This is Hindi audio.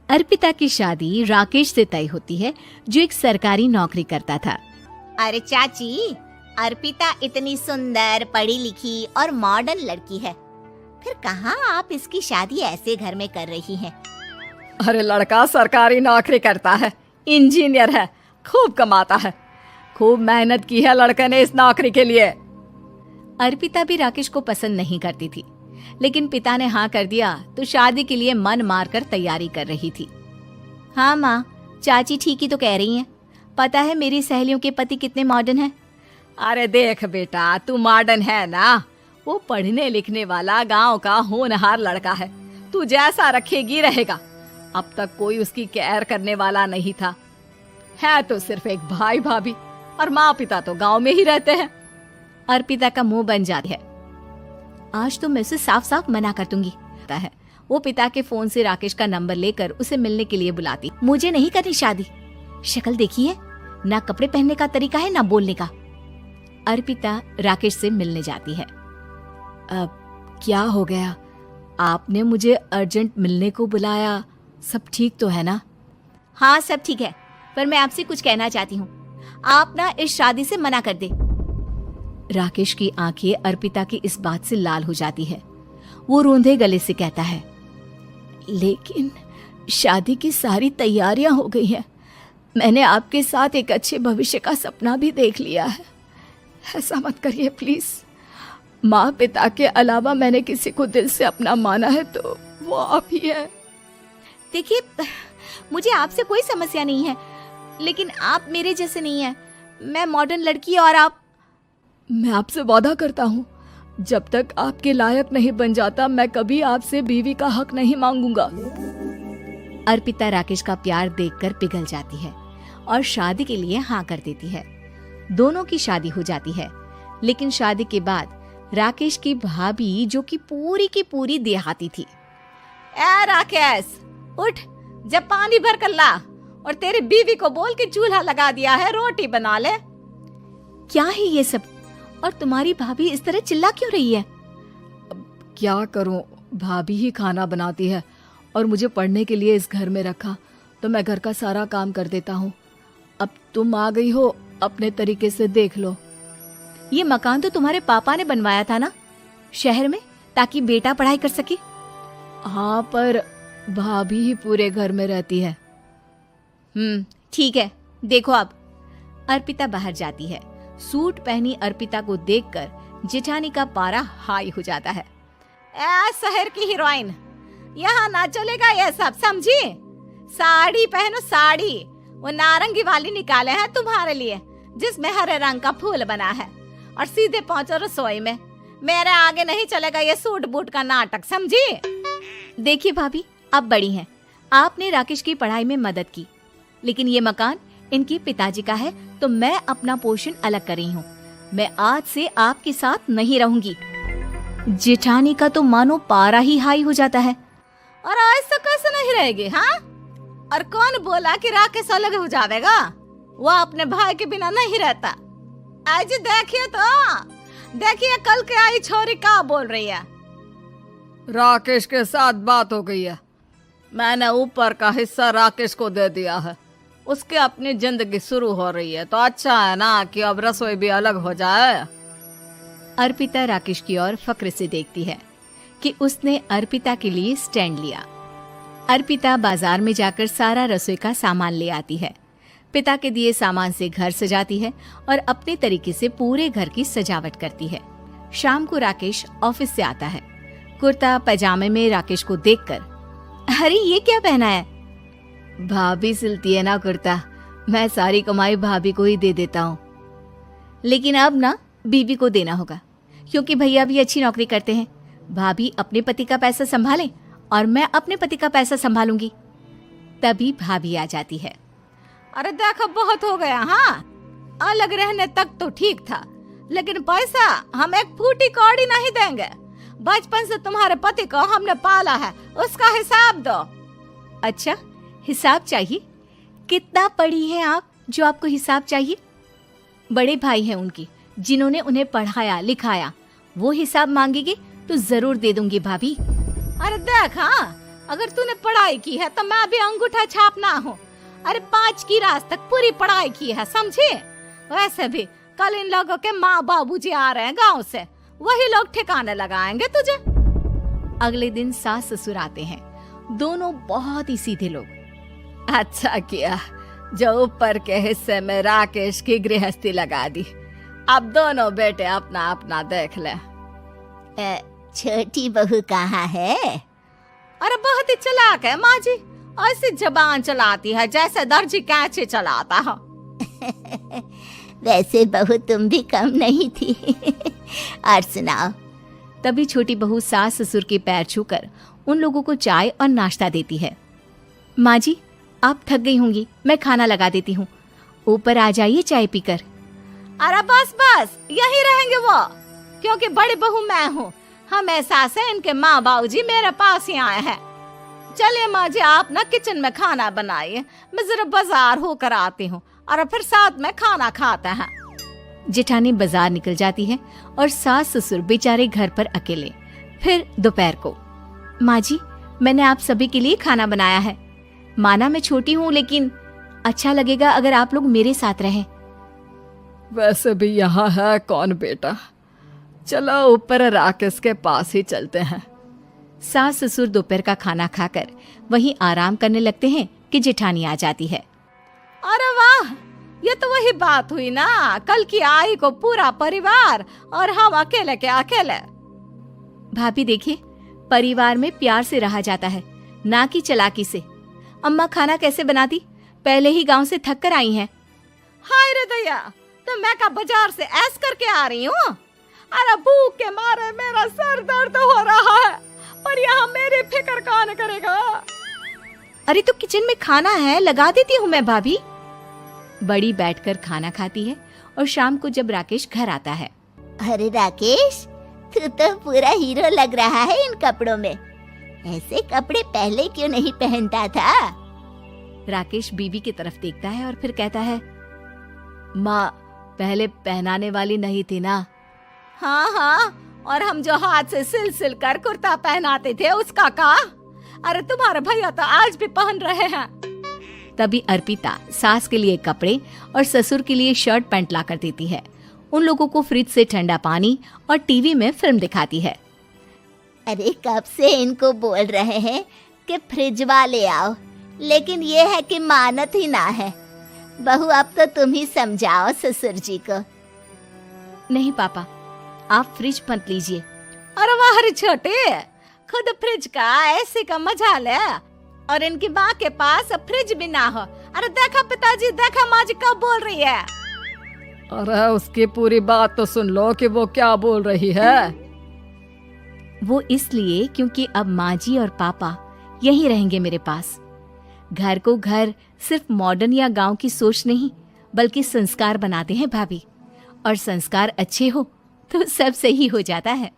अर्पिता की शादी राकेश से तय होती है, जो एक सरकारी नौकरी करता था। अरे चाची, अर्पिता इतनी सुंदर, पढ़ी लिखी और मॉडर्न लड़की है, फिर कहाँ आप इसकी शादी ऐसे घर में कर रही हैं? अरे लड़का सरकारी नौकरी करता है, इंजीनियर है, खूब कमाता है, खूब मेहनत की है लड़के ने इस नौकरी के लिए। अर्पिता भी राकेश को पसंद नहीं करती थी, लेकिन पिता ने हाँ कर दिया तो शादी के लिए मन मारकर तैयारी कर रही थी। हाँ माँ, चाची ठीक ही तो कह रही हैं। पता है मेरी सहेलियों के पति कितने मॉडर्न हैं। अरे देख बेटा, तू मॉडर्न है ना, वो पढ़ने लिखने वाला गांव का होनहार लड़का है, तू जैसा रखेगी रहेगा। अब तक कोई उसकी केयर करने वाला नहीं था, है तो सिर्फ एक भाई भाभी, और माँ पिता तो गांव में ही रहते हैं। अर्पिता का मुंह बन जाता है। आज तो मैं उसे साफ साफ मना कर दूंगी। है वो पिता के फोन से राकेश का नंबर लेकर उसे मिलने के लिए बुलाती। मुझे नहीं करनी शादी, शक्ल देखी है ना, कपड़े पहनने का तरीका है ना बोलने का। अर्पिता राकेश से मिलने जाती है। अब क्या हो गया, आपने मुझे अर्जेंट मिलने को बुलाया, सब ठीक तो है ना? हाँ सब ठीक है, पर मैं आपसे कुछ कहना चाहती हूँ, आप ना इस शादी से मना कर दे। राकेश की आंखें अर्पिता की इस बात से लाल हो जाती है। वो रोंदे गले से कहता है, लेकिन शादी की सारी तैयारियां हो गई हैं, मैंने आपके साथ एक अच्छे भविष्य का सपना भी देख लिया है। ऐसा मत करिए प्लीज। माँ पिता के अलावा मैंने किसी को दिल से अपना माना है तो वो आप ही है। देखिए, मुझे आपसे कोई समस्या नहीं है, लेकिन आप मेरे जैसे नहीं हैं। मैं मॉडर्न लड़की और आप। मैं आपसे वादा करता हूँ, जब तक आपके लायक नहीं बन जाता मैं कभी आपसे बीवी का हक नहीं मांगूंगा। अर्पिता राकेश का प्यार देखकर पिघल जाती है और शादी के लिए हाँ कर देती है। दोनों की शादी हो जाती है, लेकिन शादी के बाद राकेश की भाभी, जो कि पूरी की पूरी देहाती थी। ए राकेश, उठ, जब पानी भर कर ला, और तेरी बीवी को बोल के चूल्हा लगा दिया है, रोटी बना ले। क्या है ये सब, और तुम्हारी भाभी इस तरह चिल्ला क्यों रही है? क्या करूं, भाभी ही खाना बनाती है और मुझे पढ़ने के लिए इस घर में रखा, तो मैं घर का सारा काम कर देता हूँ। अब तुम आ गई हो, अपने तरीके से देख लो। ये मकान तो तुम्हारे पापा ने बनवाया था ना शहर में, ताकि बेटा पढ़ाई कर सके। हाँ, पर भाभी ही पूरे घर में रहती है। ठीक है, देखो अब। अर्पिता बाहर जाती है। सूट पहनी अर्पिता को देखकर जेठानी का पारा हाई हो जाता है। ए शहर की हीरोइन, यहाँ ना चलेगा ये सब, समझी? साड़ी पहनो, साड़ी। वो नारंगी वाली निकाले हैं तुम्हारे लिए, जिसमें हरे रंग का फूल बना है, और सीधे पहुंचो रसोई में। मेरे आगे नहीं चलेगा ये सूट बूट का नाटक, समझी? देखिए भाभी, आप बड़ी हैं, आपने राकेश की पढ़ाई में मदद की, लेकिन ये मकान इनके पिताजी का है, तो मैं अपना पोर्शन अलग कर रही हूँ। मैं आज से आपके साथ नहीं रहूंगी। जेठानी का तो मानो पारा ही हाई हो जाता है। और ऐसा कैसे नहीं रहेगी? हाँ, और कौन बोला कि राकेश अलग हो जाएगा? वो अपने भाई के बिना नहीं रहता। आज देखिए तो, देखिए कल के आई छोरी क्या बोल रही है। राकेश के साथ बात हो गई है, मैंने ऊपर का हिस्सा राकेश को दे दिया है, उसकी अपनी जिंदगी शुरू हो रही है, तो अच्छा है ना कि अब रसोई भी अलग हो जाए। अर्पिता राकेश की ओर फक्र से देखती है कि उसने अर्पिता के लिए स्टैंड लिया। अर्पिता बाजार में जाकर सारा रसोई का सामान ले आती है। पिता के दिए सामान से घर सजाती है और अपने तरीके से पूरे घर की सजावट करती है। शाम को राकेश ऑफिस से आता है। कुर्ता पैजामे में राकेश को देखकर, अरे ये क्या पहना है? भाभी सिलती है ना कुर्ता, मैं सारी कमाई भाभी को ही दे देता हूँ। लेकिन अब ना बीवी को देना होगा, क्योंकि भैया भी अच्छी नौकरी करते हैं। भाभी अपने पति का पैसा संभाले और मैं अपने पति का पैसा संभालूंगी। तभी भाभी आ जाती है। अरे देखो, बहुत हो गया। हाँ, अलग रहने तक तो ठीक था, लेकिन पैसा हम एक फूटी कौड़ी नहीं देंगे। बचपन से तुम्हारे पति को हमने पाला है, उसका हिसाब दो। अच्छा, हिसाब चाहिए? कितना पढ़ी हैं आप जो आपको हिसाब चाहिए? बड़े भाई हैं उनकी, जिन्होंने उन्हें पढ़ाया लिखाया। वो हिसाब मांगेगी तो जरूर दे दूंगी भाभी। अरे देख, हाँ, अगर तूने पढ़ाई की है तो मैं भी अंगूठा छापना हूँ। अरे 5 की क्लास तक पूरी पढ़ाई की है, समझे? वैसे भी कल इन लोगों के माँ बाबूजी आ रहे हैं गांव से, वही लोग ठिकाने लगाएंगे तुझे। अगले दिन सास ससुर आते हैं, दोनों बहुत ही सीधे लोग। अच्छा किया जो ऊपर के हिस्से में राकेश की गृहस्थी लगा दी। अब दोनों बेटे अपना अपना देख ले। छोटी बहू कहाँ है? अरे बहुत ही चालाक है माँ जी, ऐसी जबान चलाती है जैसे दर्जी कैंची चलाता है। वैसे बहू तुम भी कम नहीं थी। और सुनाओ। तभी छोटी बहू सास ससुर के पैर छूकर उन लोगों को चाय और नाश्ता देती है। माँ जी, आप थक गई होंगी, मैं खाना लगा देती हूँ, ऊपर आ जाइए चाय पीकर। अरे बस बस यही रहेंगे वो, क्योंकि बड़ी बहू मैं हूँ। हम एहसास है इनके माँ बाबूजी मेरे पास ही आए हैं। चलिए माँ जी, आप ना किचन में खाना बनाइए, मैं जरा बाजार होकर आती हूँ और फिर साथ में खाना खाते हैं। जेठानी बाजार निकल जाती है और सास ससुर बेचारे घर पर अकेले। फिर दोपहर को, माँ जी, मैंने आप सभी के लिए खाना बनाया है। माना मैं छोटी हूँ, लेकिन अच्छा लगेगा अगर आप लोग मेरे साथ रहें। वैसे भी यहाँ है कौन बेटा, चलो ऊपर राकेश के पास ही चलते हैं। सास ससुर दोपहर का खाना खाकर वहीं आराम करने लगते हैं कि जेठानी आ जाती है। अरे वाह, ये तो वही बात हुई ना, कल की आई को पूरा परिवार और हम अकेले के अकेले। भाभी देखिए, परिवार में प्यार से रहा जाता है, ना कि चालाकी से। अम्मा खाना कैसे बनाती, पहले ही गांव से थक कर आई हैं। हाय रे दया, तो मैं का बाजार से ऐस करके आ रही हूँ। अरे भूख के मारे मेरा सर दर्द हो रहा है, पर यहाँ मेरी फिक्र कौन करेगा। अरे तो किचन में खाना है, लगा देती हूँ मैं भाभी। बड़ी बैठकर खाना खाती है और शाम को जब राकेश घर आता है। अरे राकेश, तू तो पूरा हीरो लग रहा है इन कपड़ों में। ऐसे कपड़े पहले क्यों नहीं पहनता था? राकेश बीवी की तरफ देखता है और फिर कहता है, माँ, पहले पहनाने वाली नहीं थी ना। हाँ हाँ, और हम जो हाथ से सिल सिल कर कुर्ता पहनाते थे उसका का? अरे तुम्हारे भैया तो आज भी पहन रहे हैं। तभी अर्पिता सास के लिए कपड़े और ससुर के लिए शर्ट पैंट ला कर देती है। उन लोगों को फ्रिज से ठंडा पानी और टीवी में फिल्म दिखाती है। अरे कब से इनको बोल रहे हैं कि फ्रिज वाले आओ, लेकिन ये है कि मानत ही ना है। बहू, अब तो तुम ही समझाओ ससुर जी को। नहीं पापा, आप फ्रिज मत लीजिए। अरे वाह रे छोटे, खुद फ्रिज का ऐसे का मजा ले, और इनकी माँ के पास फ्रिज भी ना हो। अरे देखा पिताजी, देखा माँ जी कब बोल रही है। अरे उसकी पूरी बात तो सुन लो कि वो क्या बोल रही है। वो इसलिए क्योंकि अब माँ जी और पापा यहीं रहेंगे मेरे पास। घर को घर सिर्फ मॉडर्न या गांव की सोच नहीं, बल्कि संस्कार बनाते हैं भाभी, और संस्कार अच्छे हो तो सब सही हो जाता है।